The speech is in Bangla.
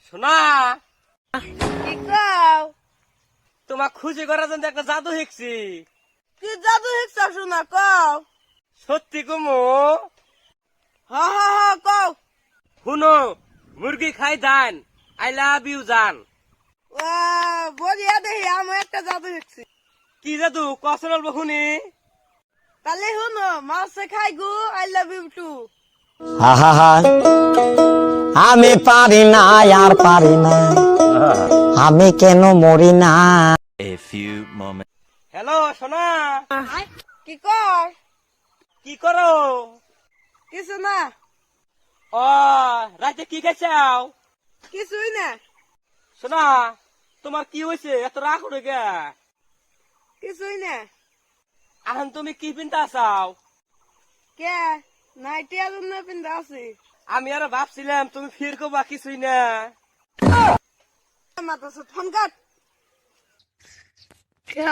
শোনা কি কও? তোমাক খুশি করার জন্য একটা জাদু শিখছি। কি জাদু শিখছ শোনা কও? সত্যি কুমু হ হ হ কও। শুনো, মুরগি খাই জান, আই লাভ ইউ জান। বলিয়া দেখি আমি একটা জাদু শিখছি। কি জাদু কখন বলবো শুনি? তাহলে শুনো, মাছে খাই গু আই লাভ ইউ টু। আহা আমি পারি না আর পারি না আমি কেন মরি না। A few moments. হ্যালো সোনা, কি কর? কি করো? কিছু না, ও রাতে কি খাইছাও? কিছুই না, শোনা, তোমার কি হয়েছে এত রাগ উঠে গে? কিছুই না। এখন তুমি কি পিনতা চাও? কে নাইটি আর অন্য পিন্ধা আছি। আমি আর ভাবছিলাম তুমি ফির কবা কিছুই না। মাথা ফোন কাট। কে